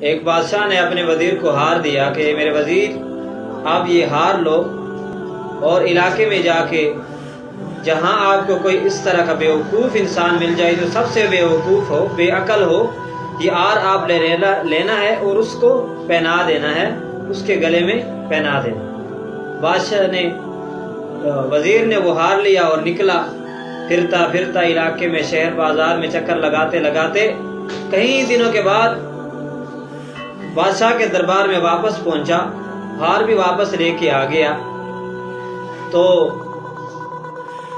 ایک بادشاہ نے اپنے وزیر کو ہار دیا کہ میرے وزیر آپ یہ ہار لو اور علاقے میں جا کے جہاں آپ کو کوئی اس طرح کا بیوقوف انسان مل جائے جو سب سے بیوقوف ہو، بے عقل ہو، یہ ہار آپ لینا ہے اور اس کو پہنا دینا ہے، اس کے گلے میں پہنا دینا۔ بادشاہ نے وزیر نے وہ ہار لیا اور نکلا، پھرتا پھرتا علاقے میں شہر بازار میں چکر لگاتے لگاتے کئی دنوں کے بعد بادشاہ کے دربار میں واپس پہنچا، ہار بھی واپس لے کے آ گیا۔ تو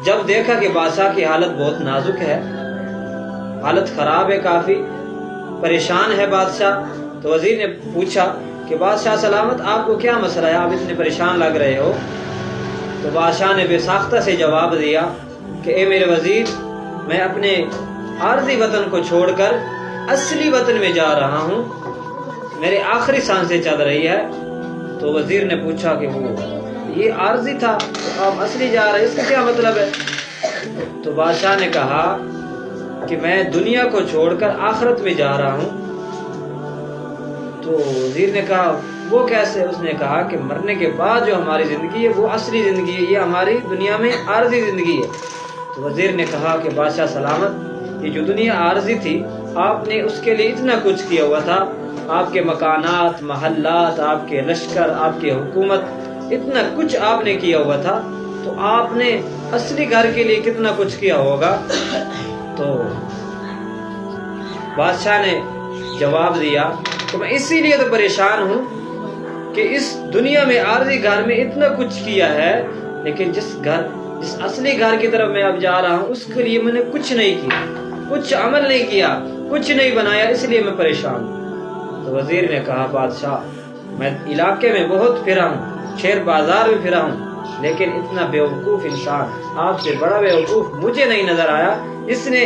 جب دیکھا کہ بادشاہ کی حالت بہت نازک ہے، حالت خراب ہے، کافی پریشان ہے بادشاہ، تو وزیر نے پوچھا کہ بادشاہ سلامت، آپ کو کیا مسئلہ ہے، آپ اتنے پریشان لگ رہے ہو؟ تو بادشاہ نے بے ساختہ سے جواب دیا کہ اے میرے وزیر، میں اپنے عارضی وطن کو چھوڑ کر اصلی وطن میں جا رہا ہوں، میرے آخری سانسیں چل رہی ہے۔ تو وزیر نے پوچھا کہ وہ یہ عارضی تھا، تو آپ اصلی جا رہے ہیں، اس کا کیا مطلب ہے؟ تو بادشاہ نے کہا کہ میں دنیا کو چھوڑ کر آخرت میں جا رہا ہوں۔ تو وزیر نے کہا وہ کیسے؟ اس نے کہا کہ مرنے کے بعد جو ہماری زندگی ہے وہ اصلی زندگی ہے، یہ ہماری دنیا میں عارضی زندگی ہے۔ تو وزیر نے کہا کہ بادشاہ سلامت، یہ جو دنیا عارضی تھی آپ نے اس کے لیے اتنا کچھ کیا ہوا تھا، آپ کے مکانات، محلات، آپ کے لشکر، آپ کی حکومت، اتنا کچھ آپ نے کیا ہوا تھا، تو آپ نے اصلی گھر کے لیے کتنا کچھ کیا ہوگا؟ تو بادشاہ نے جواب دیا کہ میں اسی لیے تو پریشان ہوں کہ اس دنیا میں عارضی گھر میں اتنا کچھ کیا ہے، لیکن جس اصلی گھر کی طرف میں اب جا رہا ہوں اس کے لیے میں نے کچھ نہیں کیا، کچھ عمل نہیں کیا، کچھ نہیں بنایا، اس لیے میں پریشان ہوں۔ تو وزیر نے کہا بادشاہ، میں علاقے میں بہت پھرا ہوں، شہر بازار میں پھرا ہوں، لیکن اتنا بیوقوف انسان، آپ سے بڑا بیوقوف مجھے نہیں نظر آیا جس نے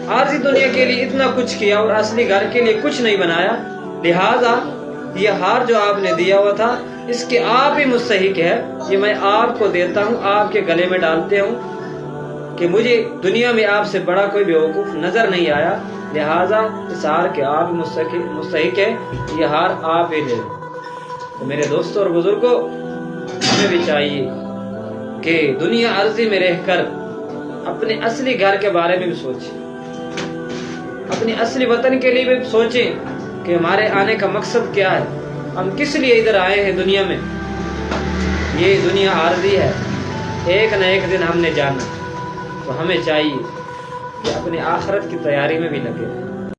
عارضی دنیا کے لیے اتنا کچھ کیا اور اصلی گھر کے لیے کچھ نہیں بنایا۔ لہٰذا یہ ہار جو آپ نے دیا ہوا تھا اس کے آپ ہی مستحق ہے، یہ میں آپ کو دیتا ہوں، آپ کے گلے میں ڈالتے ہوں کہ مجھے دنیا میں آپ سے بڑا کوئی بیوقوف نظر نہیں آیا، لہٰذا اس ہار کے آپ مستحق ہے، یہ ہار آپ ہی لے لیں۔ تو میرے دوستوں اور بزرگوں، ہمیں بھی چاہیے کہ دنیا عارضی میں رہ کر اپنے اصلی گھر کے بارے میں بھی سوچیں، اپنی اصلی وطن کے لیے بھی سوچیں کہ ہمارے آنے کا مقصد کیا ہے، ہم کس لیے ادھر آئے ہیں دنیا میں۔ یہ دنیا عارضی ہے، ایک نہ ایک دن ہم نے جانا، تو ہمیں چاہیے کہ اپنی آخرت کی تیاری میں بھی لگے۔